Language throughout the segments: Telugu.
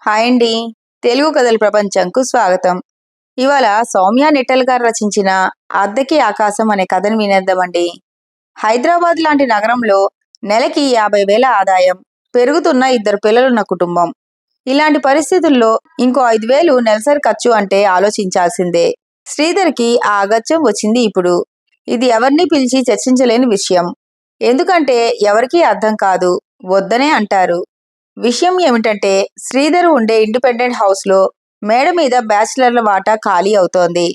హాయ్ అండి. తెలుగు కథల ప్రపంచంకు స్వాగతం. ఇవాళ సౌమ్య నిట్టల్ గారు రచించిన అద్దెకి ఆకాశం అనే కథను వినేద్దామండి. హైదరాబాద్ లాంటి నగరంలో నెలకి 50,000 ఆదాయం, పెరుగుతున్న ఇద్దరు పిల్లలున్న కుటుంబం. ఇలాంటి పరిస్థితుల్లో ఇంకో 5,000 నెలసరి ఖర్చు అంటే ఆలోచించాల్సిందే. శ్రీధర్కి ఆ అగత్యం వచ్చింది ఇప్పుడు. ఇది ఎవరిని పిలిచి చర్చించలేని విషయం. ఎందుకంటే ఎవరికీ అర్థం కాదు, వద్దనే అంటారు. విషయం ఏమిటంటే శ్రీధర్ ఉండే ఇండిపెండెంట్ హౌస్ లో మేడ మీద బ్యాచిలర్ల వాటా ఖాళీ అవుతోంది.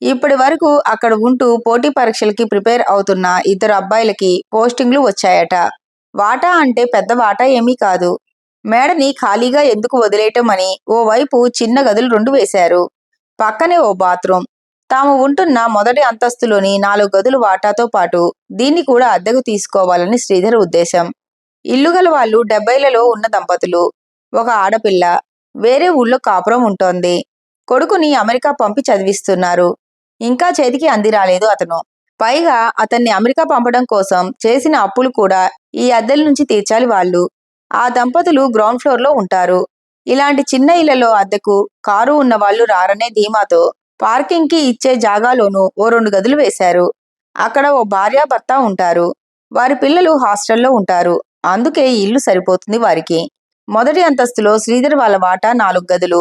ఇప్పటి వరకు అక్కడ ఉంటూ పోటీ పరీక్షలకి ప్రిపేర్ అవుతున్న ఇద్దరు అబ్బాయిలకి పోస్టింగ్లు వచ్చాయట. వాటా అంటే పెద్ద వాటా ఏమీ కాదు. మేడని ఖాళీగా ఎందుకు వదిలేయటం అని ఓవైపు చిన్న గదులు 2 వేశారు. పక్కనే ఓ బాత్రూమ్. తాము ఉంటున్న మొదటి అంతస్తులోని 4 గదులు వాటాతో పాటు దీన్ని కూడా అద్దెకు తీసుకోవాలని శ్రీధర్ ఉద్దేశం. ఇల్లు గల వాళ్ళు 70లలో ఉన్న దంపతులు. ఒక ఆడపిల్ల వేరే ఊళ్ళో కాపురం ఉంటోంది. కొడుకుని అమెరికా పంపి చదివిస్తున్నారు. ఇంకా చేతికి అంది రాలేదు అతను. పైగా అతన్ని అమెరికా పంపడం కోసం చేసిన అప్పులు కూడా ఈ అద్దెల నుంచి తీర్చాలి వాళ్ళు. ఆ దంపతులు గ్రౌండ్ ఫ్లోర్ లో ఉంటారు. ఇలాంటి చిన్న ఇళ్లలో అద్దెకు కారు ఉన్న వాళ్ళు రారనే ధీమాతో పార్కింగ్ కి ఇచ్చే జాగాలోనూ ఓ 2 గదులు వేశారు. అక్కడ ఓ భార్యాభర్త ఉంటారు. వారి పిల్లలు హాస్టల్లో ఉంటారు. అందుకే ఈ ఇల్లు సరిపోతుంది వారికి. మొదటి అంతస్తులో శ్రీధర్ వాళ్ళ వాటా 4 గదులు.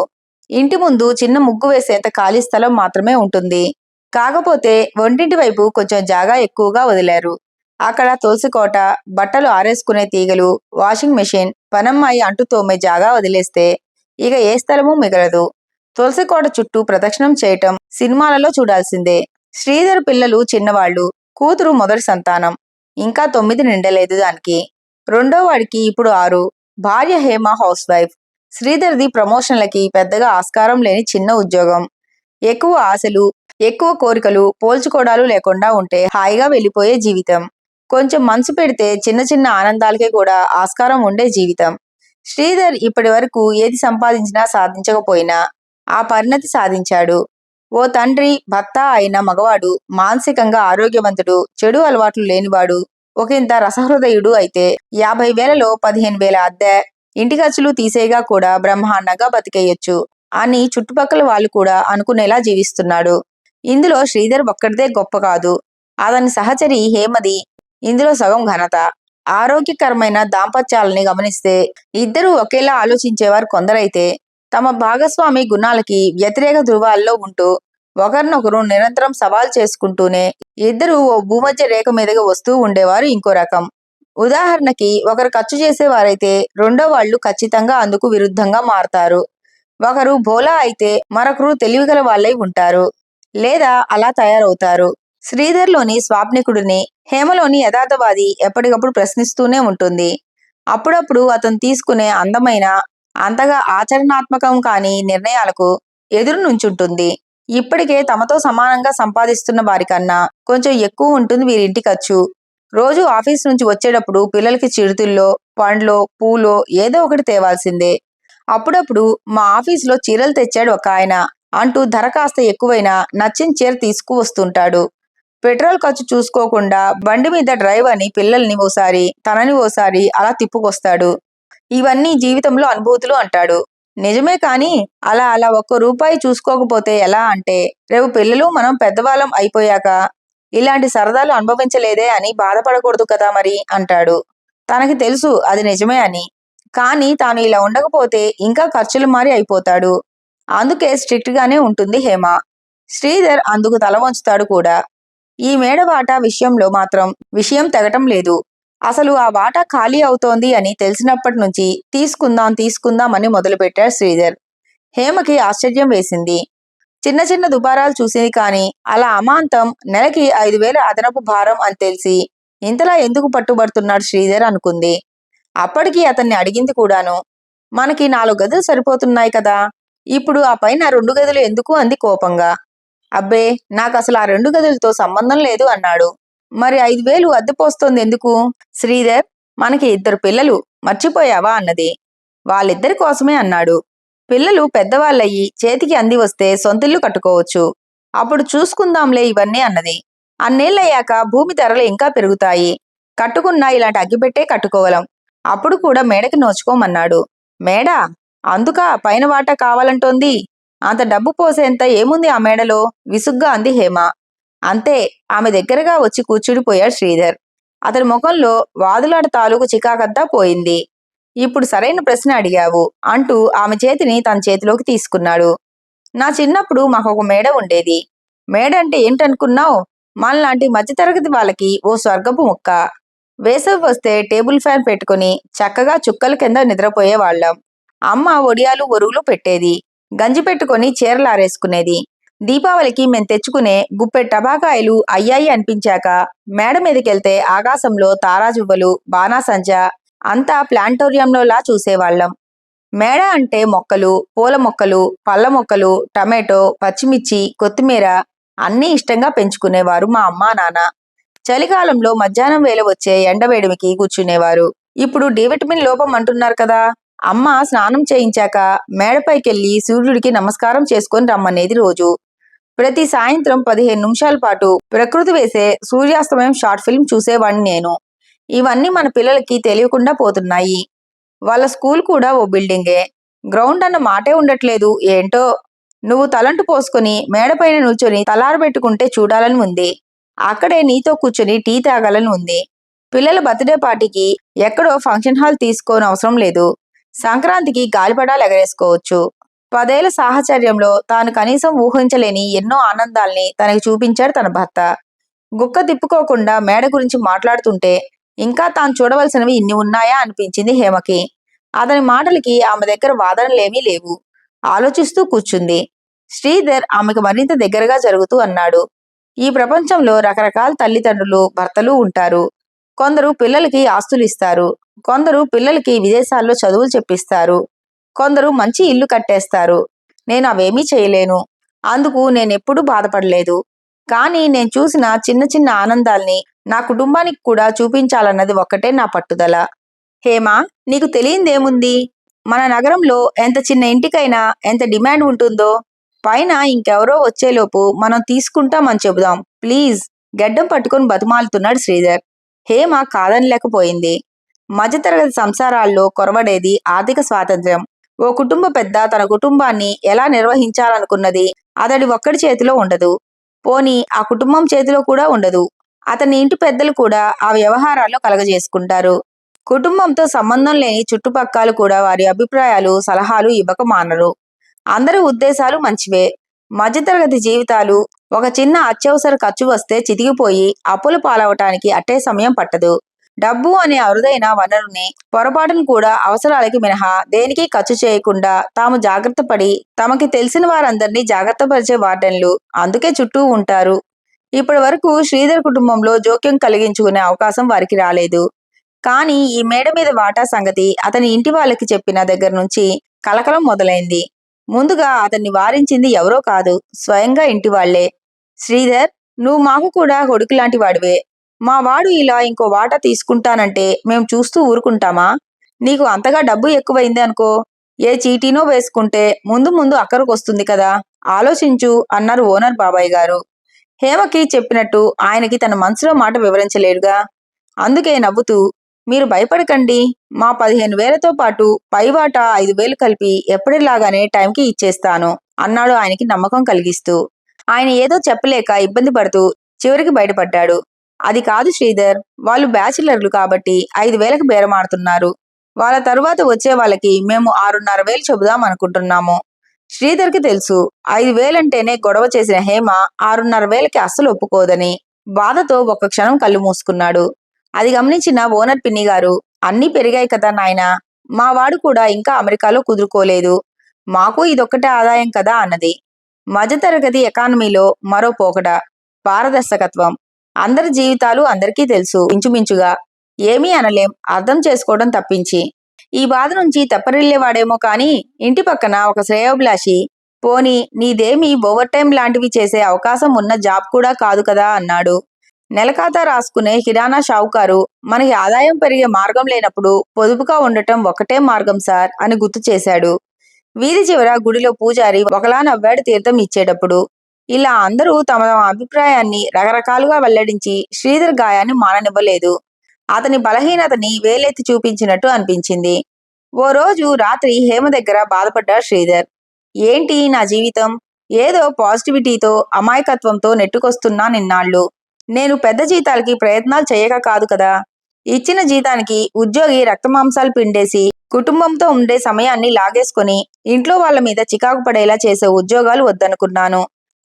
ఇంటి ముందు చిన్న ముగ్గు వేసేంత ఖాళీ స్థలం మాత్రమే ఉంటుంది. కాకపోతే వంటింటి వైపు కొంచెం జాగా ఎక్కువగా వదిలారు. అక్కడ తులసికోట, బట్టలు ఆరేసుకునే తీగలు, వాషింగ్ మెషిన్, పనమ్మాయి అంటు తోమే జాగా వదిలేస్తే ఇక ఏ స్థలమూ మిగలదు. తులసికోట చుట్టూ ప్రదక్షిణం చేయటం సినిమాలలో చూడాల్సిందే. శ్రీధర్ పిల్లలు చిన్నవాళ్లు. కూతురు మొదటి సంతానం. ఇంకా 9 నిండలేదు దానికి. రెండో వాడికి ఇప్పుడు 6. భార్య హేమ హౌస్ వైఫ్. శ్రీధర్ది ప్రమోషన్లకి పెద్దగా ఆస్కారం లేని చిన్న ఉద్యోగం. ఎక్కువ ఆశలు, ఎక్కువ కోరికలు, పోల్చుకోవడాలు లేకుండా ఉంటే హాయిగా వెళ్ళిపోయే జీవితం. కొంచెం మనసు పెడితే చిన్న చిన్న ఆనందాలకే కూడా ఆస్కారం ఉండే జీవితం. శ్రీధర్ ఇప్పటి వరకు ఏది సంపాదించినా సాధించకపోయినా ఆ పరిణతి సాధించాడు. ఓ తండ్రి, భర్త అయిన మగవాడు, మానసికంగా ఆరోగ్యవంతుడు, చెడు అలవాట్లు లేనివాడు, ఒకంత రసహృదయుడు అయితే 50,000లో 15,000 అద్దె, ఇంటి ఖర్చులు తీసేగా కూడా బ్రహ్మాండంగా బతికేయొచ్చు అని చుట్టుపక్కల వాళ్ళు కూడా అనుకునేలా జీవిస్తున్నాడు. ఇందులో శ్రీధర్ ఒక్కడిదే గొప్ప కాదు. అతని సహచరి హేమది ఇందులో సగం ఘనత. ఆరోగ్యకరమైన దాంపత్యాలని గమనిస్తే ఇద్దరూ ఒకేలా ఆలోచించేవారు కొందరైతే తమ భాగస్వామి గుణాలకి వ్యతిరేక ధృవాల్లో ఉంటూ ఒకరినొకరు నిరంతరం సవాల్ చేసుకుంటూనే ఇద్దరు ఓ భూమధ్య రేఖ మీదుగా వస్తూ ఉండేవారు ఇంకో రకం. ఉదాహరణకి ఒకరు ఖర్చు చేసేవారైతే రెండో వాళ్ళు ఖచ్చితంగా అందుకు విరుద్ధంగా మారతారు. ఒకరు భోలా అయితే మరొకరు తెలివిగల వాళ్ళై ఉంటారు. లేదా అలా తయారవుతారు. శ్రీధర్లోని స్వాప్నికుడిని, హేమలోని యథార్థవాది ఎప్పటికప్పుడు ప్రశ్నిస్తూనే ఉంటుంది. అప్పుడప్పుడు అతను తీసుకునే అందమైన, అంతగా ఆచరణాత్మకం కాని నిర్ణయాలకు ఎదురు నుంచుంటుంది. ఇప్పటికే తమతో సమానంగా సంపాదిస్తున్న వారికన్నా కొంచెం ఎక్కువ ఉంటుంది వీరింటి ఖర్చు. రోజు ఆఫీస్ నుంచి వచ్చేటప్పుడు పిల్లలకి చిరుతిల్లో, పండ్లో, పూలో ఏదో ఒకటి తేవాల్సిందే. అప్పుడప్పుడు మా ఆఫీసులో చీరలు తెచ్చాడు ఒక ఆయన అంటూ ధర కాస్త ఎక్కువైనా నచ్చిన చీర తీసుకువస్తుంటాడు. పెట్రోల్ ఖర్చు చూసుకోకుండా బండి మీద డ్రైవ్ అని పిల్లల్ని ఓసారి, తనని ఓసారి అలా తిప్పుకొస్తాడు. ఇవన్నీ జీవితంలో అనుభూతులు అంటాడు. నిజమే కాని అలా అలా ఒక్క రూపాయి చూసుకోకపోతే ఎలా అంటే రేపు పిల్లలు మనం పెద్దవాళ్ళం అయిపోయాక ఇలాంటి సరదాలు అనుభవించలేదే అని బాధపడకూడదు కదా మరి అంటాడు. తనకి తెలుసు అది నిజమే అని. కానీ తాను ఇలా ఉండకపోతే ఇంకా ఖర్చులు మారి అయిపోతాడు. అందుకే స్ట్రిక్ట్ గానే ఉంటుంది హేమ. శ్రీధర్ అందుకు తల వంచుతాడు కూడా. ఈ మేడ వాటా విషయంలో మాత్రం విషయం తెగటం లేదు. అసలు ఆ వాటా ఖాళీ అవుతోంది అని తెలిసినప్పటి నుంచి తీసుకుందాం తీసుకుందాం అని మొదలుపెట్టాడు శ్రీధర్. హేమకి ఆశ్చర్యం వేసింది. చిన్న చిన్న దుబారాలు చూసింది కానీ అలా అమాంతం నెలకి 5,000 అదనపు భారం అని తెలిసి ఇంతలా ఎందుకు పట్టుబడుతున్నాడు శ్రీధర్ అనుకుంది. అప్పటికి అతన్ని అడిగింది కూడాను. మనకి 4 గదులు సరిపోతున్నాయి కదా, ఇప్పుడు ఆ పైన 2 గదులు ఎందుకు అంది కోపంగా. అబ్బే, నాకు అసలు ఆ 2 గదులతో సంబంధం లేదు అన్నాడు. మరి 5,000 అద్దె పోస్తోంది ఎందుకు? శ్రీధర్, మనకి 2 పిల్లలు, మర్చిపోయావా అన్నది. వాళ్ళిద్దరి కోసమే అన్నాడు. పిల్లలు పెద్దవాళ్ళయి చేతికి అంది వస్తే సొంతిల్లు కట్టుకోవచ్చు. అప్పుడు చూసుకుందాంలే ఇవన్నీ అన్నది. అన్నేళ్ళయ్యాక భూమి ధరలు ఇంకా పెరుగుతాయి. కట్టుకున్నా ఇలాంటి అగ్గిపెట్టే కట్టుకోగలం. అప్పుడు కూడా మేడకి నోచుకోమన్నాడు. మేడా? అందుక పైన వాటా కావాలంటోంది? అంత డబ్బు పోసేంత ఏముంది ఆ మేడలో? విసుగ్గా అంది హేమ. అంతే. ఆమె దగ్గరగా వచ్చి కూర్చుడిపోయాడు శ్రీధర్. అతని ముఖంలో వాదులాట తాలూకు చికాకంతా పోయింది. ఇప్పుడు సరైన ప్రశ్న అడిగావు అంటూ ఆమె చేతిని తన చేతిలోకి తీసుకున్నాడు. నా చిన్నప్పుడు మాకొక మేడ ఉండేది. మేడ అంటే ఏంటనుకున్నావు? మనలాంటి మధ్యతరగతి వాళ్ళకి ఓ స్వర్గపు ముక్క. వేసవి వస్తే టేబుల్ ఫ్యాన్ పెట్టుకుని చక్కగా చుక్కల కింద నిద్రపోయేవాళ్ళం. అమ్మ ఒడియాలు ఒరుగులు పెట్టేది. గంజి పెట్టుకుని చీరలారేసుకునేది. దీపావళికి మేం తెచ్చుకునే గుప్పెడు టపాకాయలు అయ్యాయి అనిపించాక మేడ మీదకెళ్తే ఆకాశంలో తారాజువ్వలు, బాణాసంచ అంతా ప్లాంటోరియంలోలా చూసేవాళ్ళం. మేడ అంటే మొక్కలు, పూల మొక్కలు, పళ్ళ మొక్కలు, టమాటో, పచ్చిమిర్చి, కొత్తిమీర అన్నీ ఇష్టంగా పెంచుకునేవారు మా అమ్మా నాన్న. చలికాలంలో మధ్యాహ్నం వేళ వచ్చే ఎండవేడిమికి కూర్చునేవారు. ఇప్పుడు డి విటమిన్ లోపం అంటున్నారు కదా. అమ్మ స్నానం చేయించాక మేడపైకెళ్ళి సూర్యుడికి నమస్కారం చేసుకొని రమ్మనేది రోజు. ప్రతి సాయంత్రం 15 నిమిషాల పాటు ప్రకృతి వేసే సూర్యాస్తమయం షార్ట్ ఫిల్మ్ చూసేవాణ్ణి నేను. ఇవన్నీ మన పిల్లలకి తెలియకుండా పోతున్నాయి. వాళ్ళ స్కూల్ కూడా ఓ బిల్డింగే. గ్రౌండ్ అన్న మాటే ఉండట్లేదు. ఏంటో. నువ్వు తలంటు పోసుకుని మేడపైన నిల్చొని తలారబెట్టుకుంటే చూడాలని ఉంది. అక్కడే నీతో కూర్చొని టీ తాగాలని ఉంది. పిల్లల బర్త్డే పార్టీకి ఎక్కడో ఫంక్షన్ హాల్ తీసుకోని అవసరం లేదు. సంక్రాంతికి గాలిపటాలు ఎగరేసుకోవచ్చు. 10 ఏళ్ల సాహచర్యంలో తాను కనీసం ఊహించలేని ఎన్నో ఆనందాల్ని తనకి చూపించాడు తన భర్త. గుక్క తిప్పుకోకుండా మేడ గురించి మాట్లాడుతుంటే ఇంకా తాను చూడవలసినవి ఇన్ని ఉన్నాయా అనిపించింది హేమకి. అతని మాటలకి ఆమె దగ్గర వాదనలేమీ లేవు. ఆలోచిస్తూ కూర్చుంది. శ్రీధర్ ఆమెకు మరింత దగ్గరగా జరుగుతూ అన్నాడు. ఈ ప్రపంచంలో రకరకాల తల్లిదండ్రులు, భర్తలు ఉంటారు. కొందరు పిల్లలకి ఆస్తులు ఇస్తారు. కొందరు పిల్లలకి విదేశాల్లో చదువులు చెప్పిస్తారు. కొందరు మంచి ఇల్లు కట్టేస్తారు. నేను అవేమీ చేయలేను. అందుకు నేనెప్పుడూ బాధపడలేదు. కానీ నేను చూసిన చిన్న చిన్న ఆనందాల్ని నా కుటుంబానికి కూడా చూపించాలన్నది ఒక్కటే నా పట్టుదల. హేమా, నీకు తెలియందేముంది? మన నగరంలో ఎంత చిన్న ఇంటికైనా ఎంత డిమాండ్ ఉంటుందో. పైన ఇంకెవరో వచ్చేలోపు మనం తీసుకుంటామని చెబుదాం ప్లీజ్. గెడ్డం పట్టుకుని బతిమాలుతున్నాడు శ్రీధర్. హేమ కాదనలేకపోయింది. మధ్యతరగతి సంసారాల్లో కొరవడేది ఆర్థిక స్వాతంత్ర్యం. ఓ కుటుంబ పెద్ద తన కుటుంబాన్ని ఎలా నిర్వహించాలనుకున్నది అతడి ఒక్కడి చేతిలో ఉండదు. పోనీ ఆ కుటుంబం చేతిలో కూడా ఉండదు. అతని ఇంటి పెద్దలు కూడా ఆ వ్యవహారాల్లో కలగజేసుకుంటారు. కుటుంబంతో సంబంధం లేని చుట్టుపక్కలు కూడా వారి అభిప్రాయాలు, సలహాలు ఇవ్వక మానరు. అందరి ఉద్దేశాలు మంచివే. మధ్యతరగతి జీవితాలు ఒక చిన్న అత్యవసర ఖర్చు వస్తే చితికిపోయి అప్పుల పాలవటానికి అట్టే సమయం పట్టదు. డబ్బు అనే అరుదైన వనరుని పొరపాటును కూడా అవసరాలకి మినహా దేనికి ఖర్చు చేయకుండా తాము జాగ్రత్త పడి తమకి తెలిసిన వారందరినీ జాగ్రత్త పరిచే వార్డెన్లు అందుకే చుట్టూ ఉంటారు. ఇప్పటి వరకు శ్రీధర్ కుటుంబంలో జోక్యం కలిగించుకునే అవకాశం వారికి రాలేదు. కానీ ఈ మేడ మీద వాటా సంగతి అతని ఇంటి వాళ్ళకి చెప్పిన దగ్గర నుంచి కలకలం మొదలైంది. ముందుగా అతన్ని వారించింది ఎవరో కాదు, స్వయంగా ఇంటి వాళ్లే. శ్రీధర్, నువ్వు మాకు కూడా కొడుకు లాంటి వాడివే. మా వాడు ఇలా ఇంకో వాటా తీసుకుంటానంటే మేం చూస్తూ ఊరుకుంటామా? నీకు అంతగా డబ్బు ఎక్కువైంది అనుకో, ఏ చీటీనో వేసుకుంటే ముందు ముందు అక్కరకొస్తుంది కదా, ఆలోచించు అన్నారు ఓనర్ బాబాయ్ గారు. హేమకి చెప్పినట్టు ఆయనకి తన మనసులో మాట వివరించలేడుగా. అందుకే నవ్వుతూ, మీరు భయపడకండి, మా 15,000తో పాటు పైవాటా 5,000 కలిపి ఎప్పటిలాగానే టైంకి ఇచ్చేస్తాను అన్నాడు ఆయనకి నమ్మకం కలిగిస్తూ. ఆయన ఏదో చెప్పలేక ఇబ్బంది పడుతూ చివరికి బయటపడ్డాడు. అది కాదు శ్రీధర్, వాళ్ళు బ్యాచిలర్లు కాబట్టి 5,000కి బేరమాడుతున్నారు. వాళ్ళ తరువాత వచ్చే వాళ్ళకి మేము 6,500 చెబుదాం అనుకుంటున్నాము. శ్రీధర్కి తెలుసు 5,000 అంటేనే గొడవ చేసిన హేమ 6,500కి అస్సలు ఒప్పుకోదని. బాధతో ఒక్క క్షణం కళ్ళు మూసుకున్నాడు. అది గమనించిన ఓనర్ పిన్ని గారు, అన్నీ పెరిగాయి కదా నాయనా, మా వాడు కూడా ఇంకా అమెరికాలో కుదురుకోలేదు. మాకు ఇదొక్కటే ఆదాయం కదా అన్నది. మధ్యతరగతి ఎకానమీలో మరో పోకడ పారదర్శకత్వం. అందరి జీవితాలు అందరికీ తెలుసు ఇంచుమించుగా. ఏమీ అనలేం, అర్థం చేసుకోవడం తప్పించి. ఈ బాధ నుంచి తెప్పరిల్లేవాడేమో కాని ఇంటి పక్కన ఒక శ్రేయోభిలాషి, పోనీ నీదేమీ ఓవర్ టైం లాంటివి చేసే అవకాశం ఉన్న జాబ్ కూడా కాదు కదా అన్నాడు. నెలఖాతా రాసుకునే కిరాణా షావుకారు మనకి ఆదాయం పెరిగే మార్గం లేనప్పుడు పొదుపుగా ఉండటం ఒక్కటే మార్గం సార్ అని గుర్తు చేశాడు. వీధి చివర గుడిలో పూజారి ఒకలా నవ్వాడు తీర్థం ఇచ్చేటప్పుడు. ఇలా అందరూ తమ తమ అభిప్రాయాన్ని రకరకాలుగా వెల్లడించి శ్రీధర్ గాయాన్ని మాననివ్వలేదు. అతని బలహీనతని వేలెత్తి చూపించినట్టు అనిపించింది. ఓ రోజు రాత్రి హేమ దగ్గర బాధపడ్డాడు శ్రీధర్. ఏంటి నా జీవితం? ఏదో పాజిటివిటీతో అమాయకత్వంతో నెట్టుకొస్తున్నా నిన్నాళ్ళు. నేను పెద్ద జీతాలకి ప్రయత్నాలు చేయక కాదు కదా. ఇచ్చిన జీతానికి ఉద్యోగి రక్తమాంసాలు పిండేసి కుటుంబంతో ఉండే సమయాన్ని లాగేసుకొని ఇంట్లో వాళ్ళ మీద చికాకు పడేలా చేసే ఉద్యోగాలు వద్దనుకున్నాను.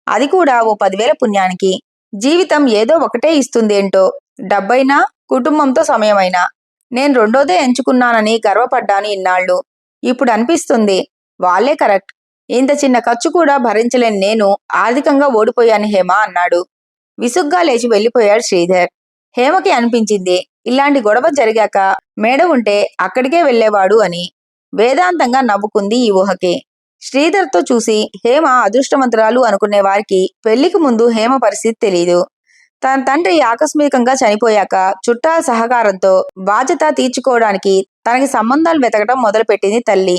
అది కూడా ఓ 10,000 పుణ్యానికి. జీవితం ఏదో ఒకటే ఇస్తుందేంటో, డబ్బైనా కుటుంబంతో సమయమైనా. నేను రెండోదే ఎంచుకున్నానని గర్వపడ్డాను ఇన్నాళ్ళు. ఇప్పుడు అనిపిస్తుంది వాళ్ళే కరెక్ట్. ఇంత చిన్న ఖర్చు కూడా భరించలేని నేను ఆర్థికంగా ఓడిపోయాను హేమ అన్నాడు. విసుగ్గా లేచి వెళ్ళిపోయాడు శ్రీధర్. హేమకి అనిపించింది ఇలాంటి గొడవ జరిగాక మేడ ఉంటే అక్కడికే వెళ్ళేవాడు అని. వేదాంతంగా నవ్వుకుంది ఈ ఊహకి. శ్రీధర్తో చూసి హేమ అదృష్టవంతురాలు అనుకునే వారికి పెళ్లికి ముందు హేమ పరిస్థితి తెలీదు. తన తండ్రి ఆకస్మికంగా చనిపోయాక చుట్టాల సహకారంతో బాధ్యత తీర్చుకోవడానికి తనకి సంబంధాలు వెతకడం మొదలుపెట్టింది తల్లి.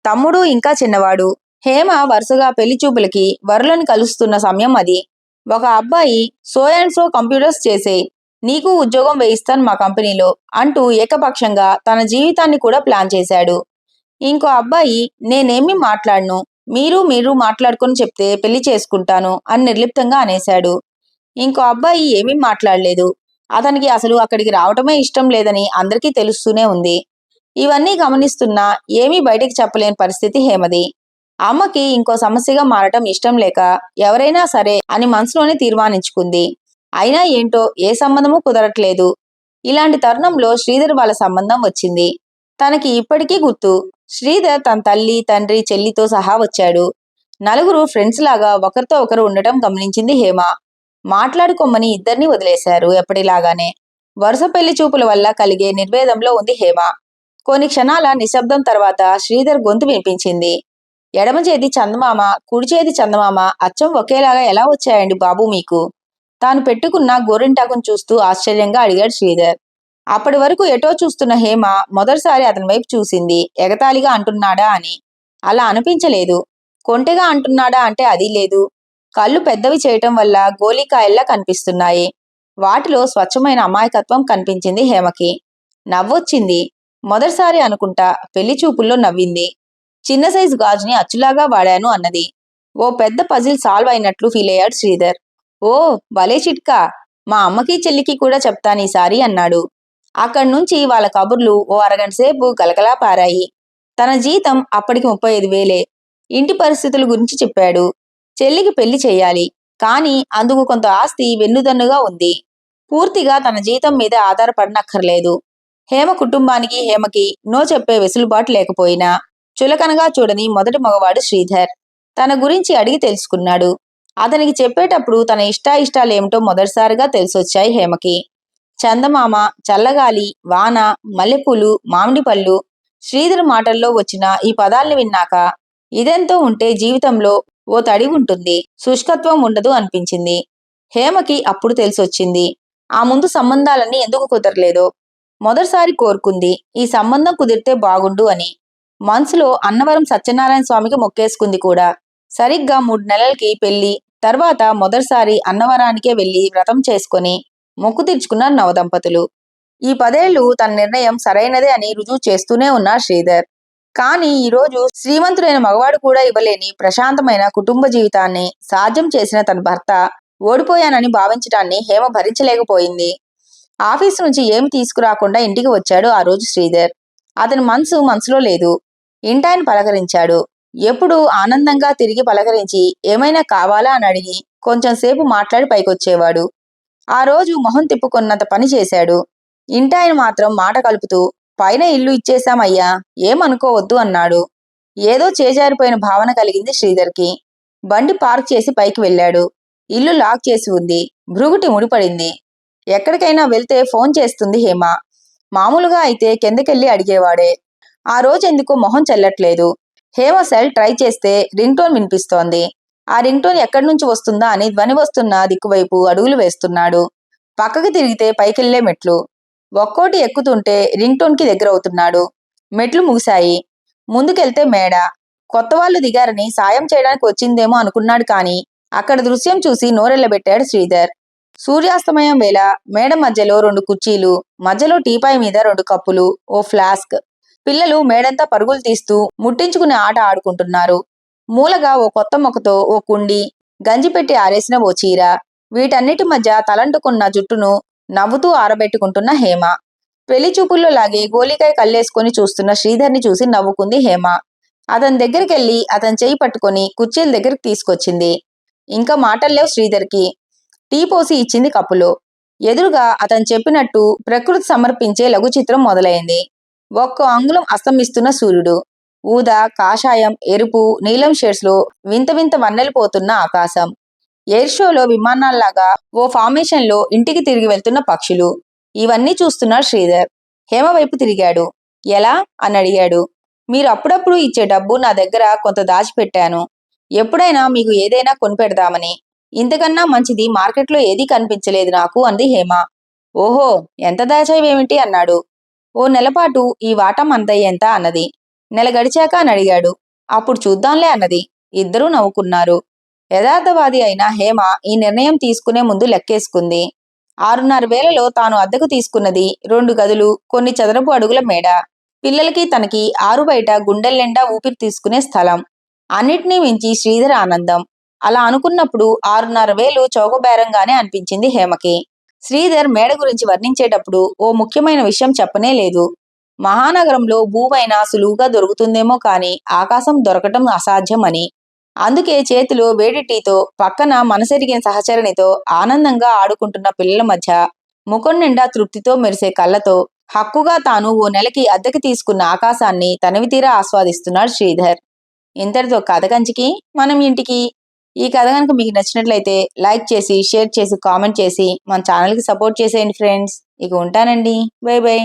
తమ్ముడు ఇంకా చిన్నవాడు. హేమ వరుసగా పెళ్లి చూపులకి వరులను కలుస్తున్న సమయం అది. ఒక అబ్బాయి సో అండ్ సో కంప్యూటర్స్ చేసే, నీకు ఉద్యోగం వేయిస్తాను మా కంపెనీలో అంటూ ఏకపక్షంగా తన జీవితాన్ని కూడా ప్లాన్ చేశాడు. ఇంకో అబ్బాయి నేనేమీ మాట్లాడను, మీరు మాట్లాడుకొని చెప్తే పెళ్లి చేసుకుంటాను అని నిర్లిప్తంగా అనేశాడు. ఇంకో అబ్బాయి ఏమీ మాట్లాడలేదు. అతనికి అసలు అక్కడికి రావటమే ఇష్టం లేదని అందరికీ తెలుస్తూనే ఉంది. ఇవన్నీ గమనిస్తున్నా ఏమీ బయటికి చెప్పలేని పరిస్థితి హేమది. అమ్మకి ఇంకో సమస్యగా మారటం ఇష్టం లేక ఎవరైనా సరే అని మనసులోనే తీర్మానించుకుంది. అయినా ఏంటో ఏ సంబంధమూ కుదరట్లేదు. ఇలాంటి తరుణంలో శ్రీధర్ వాళ్ళ సంబంధం వచ్చింది. తనకి ఇప్పటికీ గుర్తు. శ్రీధర్ తన తల్లి, తండ్రి, చెల్లితో సహా వచ్చాడు. నలుగురు ఫ్రెండ్స్ లాగా ఒకరితో ఒకరు ఉండటం గమనించింది హేమ. మాట్లాడుకోమని ఇద్దరిని వదిలేశారు ఎప్పటిలాగానే. వరుస పెళ్లి చూపుల వల్ల కలిగే నిర్వేదంలో ఉంది హేమ. కొన్ని క్షణాల నిశ్శబ్దం తర్వాత శ్రీధర్ గొంతు వినిపించింది. ఎడమ చేతి చందమామ, కుడి చేతి చందమామ అచ్చం ఒకేలాగా ఎలా వచ్చాయండి బాబు మీకు? తాను పెట్టుకున్న గోరింటాకును చూస్తూ ఆశ్చర్యంగా అడిగాడు శ్రీధర్. అప్పటి వరకు ఎటో చూస్తున్న హేమ మొదటిసారి అతని వైపు చూసింది. ఎగతాళిగా అంటున్నాడా అని. అలా అనిపించలేదు. కొంటెగా అంటున్నాడా అంటే అది లేదు. కళ్ళు పెద్దవి చేయటం వల్ల గోలీకాయల్లా కనిపిస్తున్నాయి. వాటిలో స్వచ్ఛమైన అమాయకత్వం కనిపించింది హేమకి. నవ్వొచ్చింది. మొదటిసారి అనుకుంటా పెళ్లి చూపుల్లో నవ్వింది. చిన్న సైజు గాజుని అచ్చులాగా వాడాను అన్నది. ఓ పెద్ద పజిల్ సాల్వ్ అయినట్లు ఫీల్ అయ్యాడు శ్రీధర్. ఓ భలే చిట్కా, మా అమ్మకి చెల్లికి కూడా చెప్తాను ఈసారి అన్నాడు. అక్కడి నుంచి వాళ్ళ కబుర్లు ఓ అరగంట సేపు గలగలా పారాయి. తన జీతం అప్పటికి 35,000. ఇంటి పరిస్థితుల గురించి చెప్పాడు. చెల్లికి పెళ్లి చెయ్యాలి, కానీ అందుకు కొంత ఆస్తి వెన్నుదన్నుగా ఉంది. పూర్తిగా తన జీతం మీద ఆధారపడనక్కర్లేదు. హేమ కుటుంబానికి హేమకి నో చెప్పే వెసులుబాటు లేకపోయినా చులకనగా చూడని మొదటి మగవాడు శ్రీధర్. తన గురించి అడిగి తెలుసుకున్నాడు. అతనికి చెప్పేటప్పుడు తన ఇష్టాయిష్టాలేమిటో మొదటిసారిగా తెలిసొచ్చాయి హేమకి. చందమామ, చల్లగాలి, వాన, మల్లెపూలు, మామిడి పళ్ళు. శ్రీధర్ మాటల్లో వచ్చిన ఈ పదాల్ని విన్నాక ఇదెంతో ఉంటే జీవితంలో ఓ తడి ఉంటుంది, శుష్కత్వం ఉండదు అనిపించింది. హేమకి అప్పుడు తెలిసొచ్చింది ఆ ముందు సంబంధాలన్నీ ఎందుకు కుదరలేదో. మొదటిసారి కోరుకుంది ఈ సంబంధం కుదిరితే బాగుండు అని. మనసులో అన్నవరం సత్యనారాయణ స్వామికి మొక్కేసుకుంది కూడా. సరిగ్గా 3 నెలలకి పెళ్లి. తర్వాత మొదటిసారి అన్నవరానికే వెళ్లి వ్రతం చేసుకుని మొక్కు తీర్చుకున్నారు నవదంపతులు. ఈ 10 ఏళ్లు తన నిర్ణయం సరైనదే అని రుజువు చేస్తూనే ఉన్నారు శ్రీధర్. కానీ ఈరోజు శ్రీమంతుడైన మగవాడు కూడా ఇవ్వలేని ప్రశాంతమైన కుటుంబ జీవితాన్ని సాధ్యం చేసిన తన భర్త ఓడిపోయానని భావించటాన్ని హేమ భరించలేకపోయింది. ఆఫీసు నుంచి ఏమి తీసుకురాకుండా ఇంటికి వచ్చాడు ఆ రోజు శ్రీధర్. అతని మనసులో లేదు. ఇంటాయన పలకరించాడు. ఎప్పుడు ఆనందంగా తిరిగి పలకరించి ఏమైనా కావాలా అని అడిగి కొంచెం సేపు మాట్లాడి పైకొచ్చేవాడు. ఆ రోజు మొహం తిప్పుకున్నంత పని చేశాడు. ఇంటాయన మాత్రం మాట కలుపుతూ పైన ఇల్లు ఇచ్చేశామయ్యా, ఏమనుకోవద్దు అన్నాడు. ఏదో చేజారిపోయిన భావన కలిగింది శ్రీధర్కి. బండి పార్క్ చేసి పైకి వెళ్ళాడు. ఇల్లు లాక్ చేసి ఉంది. భృగుటి ముడిపడింది. ఎక్కడికైనా వెళ్తే ఫోన్ చేస్తుంది హేమ. మామూలుగా అయితే కిందకెళ్ళి అడిగేవాడే. ఆ రోజెందుకో మొహం చెల్లట్లేదు. హేమ సెల్ ట్రై చేస్తే రింగ్ టోన్ వినిపిస్తోంది. ఆ రింగ్ టోన్ ఎక్కడి నుంచి వస్తుందా అని ధ్వని వస్తున్న దిక్కువైపు అడుగులు వేస్తున్నాడు. పక్కకి తిరిగితే పైకెళ్లే మెట్లు. ఒక్కోటి ఎక్కుతుంటే రింగ్ టోన్ కి దగ్గరవుతున్నాడు. మెట్లు ముగిశాయి. ముందుకెళ్తే మేడ. కొత్త వాళ్ళు దిగారని సాయం చేయడానికి వచ్చిందేమో అనుకున్నాడు. కానీ అక్కడ దృశ్యం చూసి నోరెళ్లబెట్టాడు శ్రీధర్. సూర్యాస్తమయం వేళ మేడ మధ్యలో 2 కుర్చీలు, మధ్యలో టీపాయ్ మీద 2 కప్పులు, ఓ ఫ్లాస్క్. పిల్లలు మేడంతా పరుగులు తీస్తూ ముట్టించుకునే ఆట ఆడుకుంటున్నారు. మూలగా ఓ కొత్త మొక్కతో ఓ కుండి, గంజి పెట్టి ఆరేసిన ఓ చీర, వీటన్నిటి మధ్య తలంటుకున్న జుట్టును నవ్వుతూ ఆరబెట్టుకుంటున్న హేమ. పెళ్లి చూపుల్లో లాగే గోలికాయ కళ్ళేసుకొని చూస్తున్న శ్రీధర్ని చూసి నవ్వుకుంది హేమ. అతని దగ్గరికెళ్ళి అతని చేయి పట్టుకొని కుర్చీల దగ్గరికి తీసుకొచ్చింది. ఇంకా మాటల్లేవు శ్రీధర్కి. టీ పోసి ఇచ్చింది కప్పులో. ఎదురుగా అతను చెప్పినట్టు ప్రకృతి సమర్పించే లఘు చిత్రం మొదలైంది. ఒక్కో అంగుళం అస్తమిస్తున్న సూర్యుడు, ఊదా, కాషాయం, ఎరుపు, నీలం షేడ్స్ లో వింత వింత వన్నెలు పోతున్న ఆకాశం, ఎయిర్ షోలో విమానాల్లాగా ఓ ఫార్మేషన్ లో ఇంటికి తిరిగి వెళ్తున్న పక్షులు. ఇవన్నీ చూస్తున్నాడు శ్రీధర్. హేమ వైపు తిరిగాడు. ఎలా అని అడిగాడు. మీరు అప్పుడప్పుడు ఇచ్చే డబ్బు నా దగ్గర కొంత దాచిపెట్టాను. ఎప్పుడైనా మీకు ఏదైనా కొనిపెడదామని. ఇంతకన్నా మంచిది మార్కెట్లో ఏదీ కనిపించలేదు నాకు అంది హేమ. ఓహో, ఎంత దాచావేమిటి అన్నాడు. ఓ నెలపాటు ఈ వాటా మనదయ్యేంత అన్నది. నెల గడిచాక అని అడిగాడు. అప్పుడు చూద్దాంలే అన్నది. ఇద్దరూ నవ్వుకున్నారు. యథార్థవాది అయిన హేమ ఈ నిర్ణయం తీసుకునే ముందు లెక్కేసుకుంది. 6,500లో తాను అద్దెకు తీసుకున్నది 2 గదులు, కొన్ని చదరపు అడుగుల మేడ, పిల్లలకి తనకి ఆరు బయట గుండెల్నిండా ఊపిరి తీసుకునే స్థలం. అన్నిటినీ మించి శ్రీధర్ ఆనందం. అలా అనుకున్నప్పుడు 6,500 చౌకబేరంగానే అనిపించింది హేమకి. శ్రీధర్ మేడ గురించి వర్ణించేటప్పుడు ఓ ముఖ్యమైన విషయం చెప్పనే లేదు. మహానగరంలో భూమైనా సులువుగా దొరుకుతుందేమో కాని ఆకాశం దొరకటం అసాధ్యం అని. అందుకే చేతిలో వేడి టీతో, పక్కన మనసెరిగిన సహచరునితో ఆనందంగా ఆడుకుంటున్న పిల్లల మధ్య ముఖం నిండా తృప్తితో మెరిసే కళ్ళతో హక్కుగా తాను ఓ నెలకి అద్దెకి తీసుకున్న ఆకాశాన్ని తనివితీరా ఆస్వాదిస్తున్నాడు శ్రీధర్. ఇంతటితో కథ కంచికి మనం ఇంటికి. ఈ కథ కనుక మీకు నచ్చినట్లయితే లైక్ చేసి, షేర్ చేసి, కామెంట్ చేసి మన ఛానల్కి సపోర్ట్ చేసేయండి ఫ్రెండ్స్. ఇక ఉంటానండి. By by.